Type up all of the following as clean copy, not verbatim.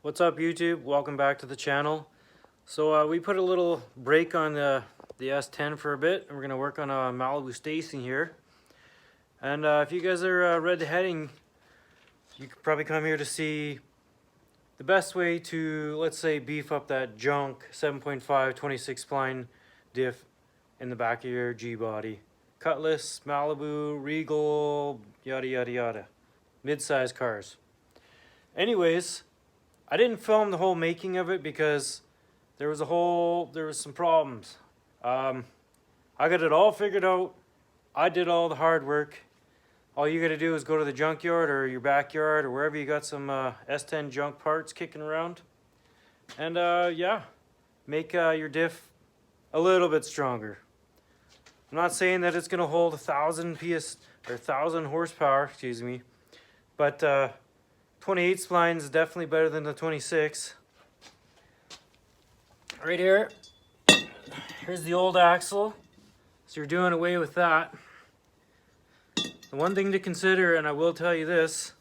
What's up YouTube? Welcome back to the channel. So we put a little brake on the S10 for a bit, and we're going to work on a Malibu Stacing here. And if you guys are read the heading, you could probably come here to see the best way to, let's say, beef up that junk 7.5 26 spline diff in the back of your G-body. Cutlass, Malibu, Regal, yada yada yada. Mid-size cars. Anyways, I didn't film the whole making of it because there was some problems. I got it all figured out. I did all the hard work. All you gotta do is go to the junkyard or your backyard or wherever you got some S10 junk parts kicking around. And yeah, make your diff a little bit stronger. I'm not saying that it's gonna hold 1,000 PS or 1,000 horsepower, excuse me, but 28 spline is definitely better than the 26. Right here, here's the old axle. So you're doing away with that. The one thing to consider, and I will tell you this,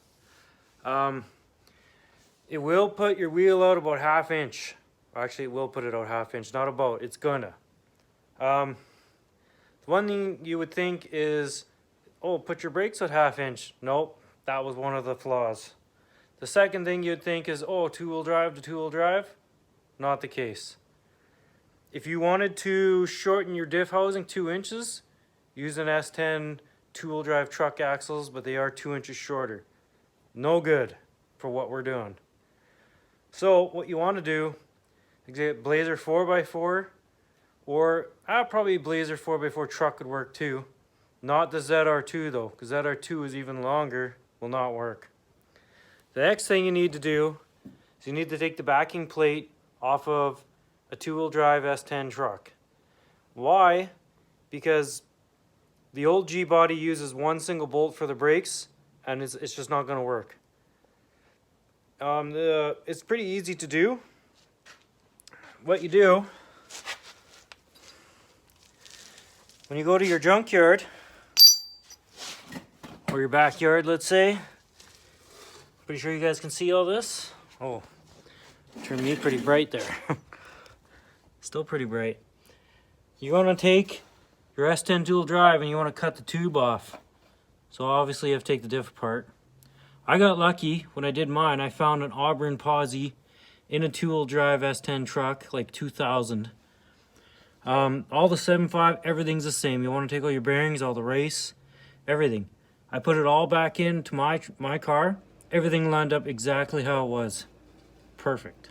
it will put your wheel out about 1/2 inch. Actually, it will put it out 1/2 inch, not about, it's gonna. The one thing you would think is, oh, put your brakes at 1/2 inch. Nope, that was one of the flaws. The second thing you'd think is, oh, two-wheel drive to two-wheel drive. Not the case. If you wanted to shorten your diff housing 2 inches, use an S10 two-wheel drive truck axles, but they are 2 inches shorter. No good for what we're doing. So what you want to do is get Blazer 4x4, or probably Blazer 4x4 truck would work too. Not the ZR2 though, because ZR2 is even longer, will not work. The next thing you need to do is you need to take the backing plate off of a two-wheel drive S10 truck. Why? Because the old G-body uses one single bolt for the brakes, and it's just not going to work. It's pretty easy to do. What you do, when you go to your junkyard, or your backyard, let's say, pretty sure you guys can see all this. Oh, turned me pretty bright there. Still pretty bright. You're gonna take your S10 dual drive and you want to cut the tube off. So obviously you have to take the diff apart. I got lucky when I did mine. I found an Auburn posi in a two-wheel drive S10 truck, like 2000. All the 7.5, everything's the same. You want to take all your bearings, all the race, everything. I put it all back into my car. Everything lined up exactly how it was. Perfect.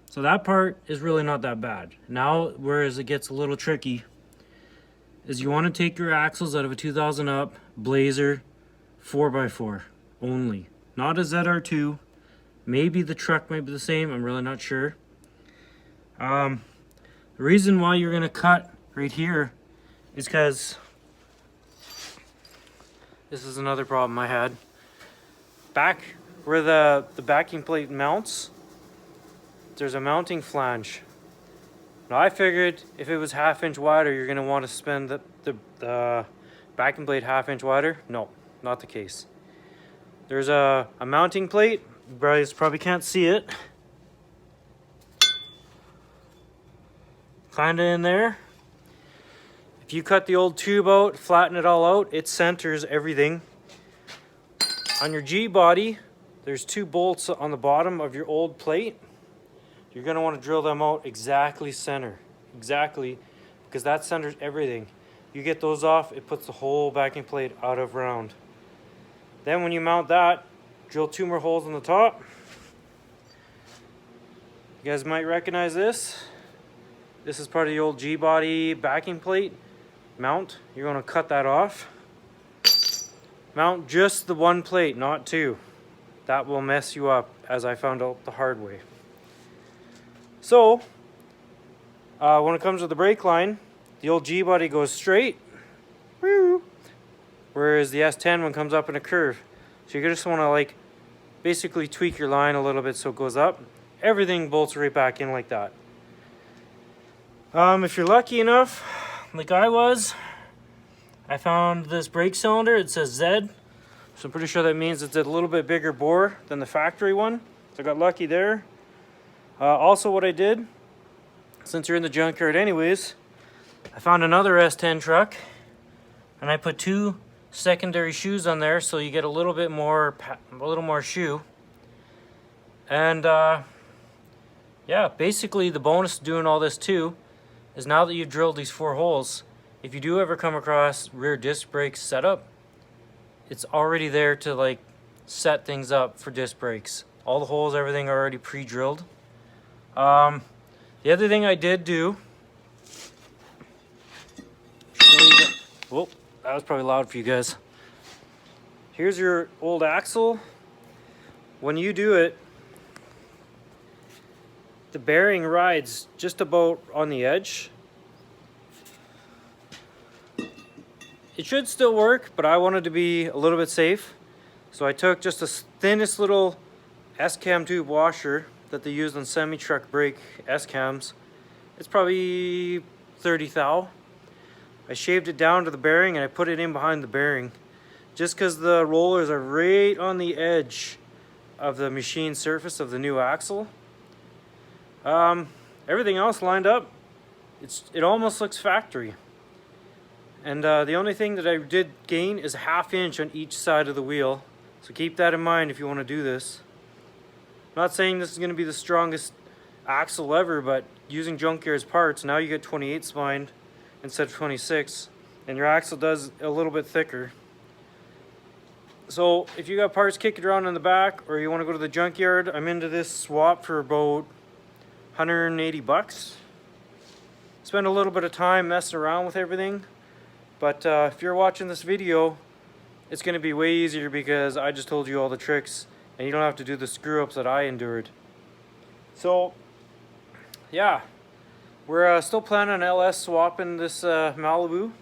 So that part is really not that bad. Now, whereas it gets a little tricky, is you want to take your axles out of a 2000 up Blazer 4x4 only. Not a ZR2. Maybe the truck might be the same. I'm really not sure. The reason why you're going to cut right here is because this is another problem I had. Back where the backing plate mounts, there's a mounting flange. Now I figured if it was 1/2 inch wider, you're gonna want to spin the backing plate 1/2 inch wider. No, not the case. There's a mounting plate. You guys probably can't see it. Kinda in there. If you cut the old tube out, flatten it all out, it centers everything. On your G-body, there's 2 bolts on the bottom of your old plate. You're going to want to drill them out exactly center. Exactly, because that centers everything. You get those off, it puts the whole backing plate out of round. Then when you mount that, drill 2 more holes on the top. You guys might recognize this. This is part of the old G-body backing plate mount. You're going to cut that off. Mount just the 1 plate, not 2. That will mess you up, as I found out the hard way. So, when it comes to the brake line, the old G-body goes straight, whereas the S10 one comes up in a curve. So you just want to like basically tweak your line a little bit so it goes up. Everything bolts right back in like that. If you're lucky enough, like I was, I found this brake cylinder. It says Z, so I'm pretty sure that means it's a little bit bigger bore than the factory one. So I got lucky there. Also what I did, since you're in the junkyard anyways, I found another S10 truck and I put 2 secondary shoes on there so you get a little more shoe. And yeah, basically the bonus of doing all this too is now that you've drilled these 4 holes, if you do ever come across rear disc brake setup, it's already there to like set things up for disc brakes. All the holes, everything are already pre-drilled. The other thing I did do, whoop, that was probably loud for you guys. Here's your old axle. When you do it, the bearing rides just about on the edge. It should still work, but I wanted to be a little bit safe. So I took just the thinnest little S-cam tube washer that they use on semi-truck brake S-cams. It's probably 30 thou. I shaved it down to the bearing and I put it in behind the bearing. Just because the rollers are right on the edge of the machine surface of the new axle. Everything else lined up. It almost looks factory. And the only thing that I did gain is a 1/2 inch on each side of the wheel. So keep that in mind if you want to do this. I'm not saying this is going to be the strongest axle ever, but using Junkyard's parts, now you get 28 spined instead of 26, and your axle does a little bit thicker. So if you got parts kicking around in the back, or you want to go to the Junkyard, I'm into this swap for about 180 bucks. Spend a little bit of time messing around with everything, but if you're watching this video, it's going to be way easier because I just told you all the tricks and you don't have to do the screw ups that I endured. So yeah, we're still planning on LS swapping this Malibu,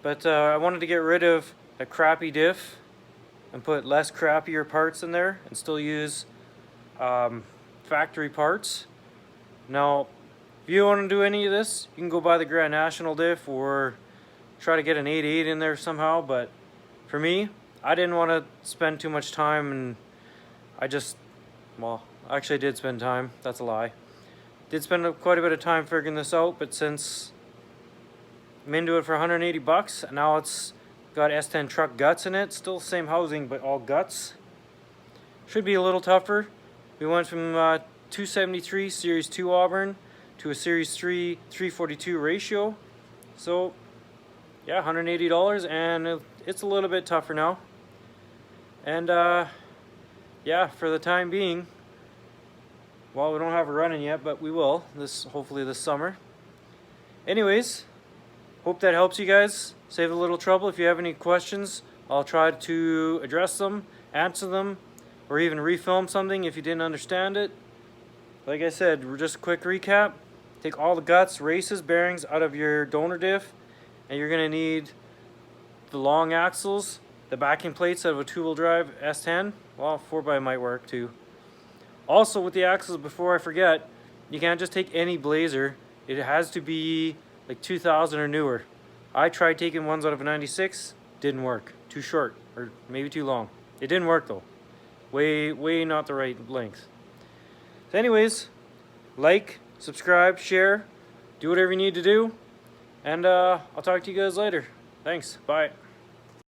but I wanted to get rid of a crappy diff and put less crappier parts in there and still use factory parts. Now if you want to do any of this, you can go buy the Grand National diff or try to get an 8.8 in there somehow, but for me, I didn't want to spend too much time, and well, actually I did spend time, that's a lie. Did spend quite a bit of time figuring this out, but since I'm into it for 180 bucks, and now it's got S10 truck guts in it, still same housing, but all guts. Should be a little tougher. We went from 273 Series 2 Auburn to a Series 3 342 ratio. So yeah, $180, and it's a little bit tougher now. And yeah, for the time being, well, we don't have it running yet, but we will hopefully this summer. Anyways, hope that helps you guys, save a little trouble. If you have any questions, I'll try to address them, answer them, or even refilm something if you didn't understand it. Like I said, just a quick recap. Take all the guts, races, bearings out of your donor diff, and you're going to need the long axles, the backing plates out of a 2-wheel drive S10. Well, 4x might work too. Also with the axles, before I forget, you can't just take any Blazer. It has to be like 2000 or newer. I tried taking ones out of a 96, didn't work. Too short, or maybe too long. It didn't work though. Way not the right length. So anyways, like, subscribe, share, do whatever you need to do. And I'll talk to you guys later. Thanks. Bye.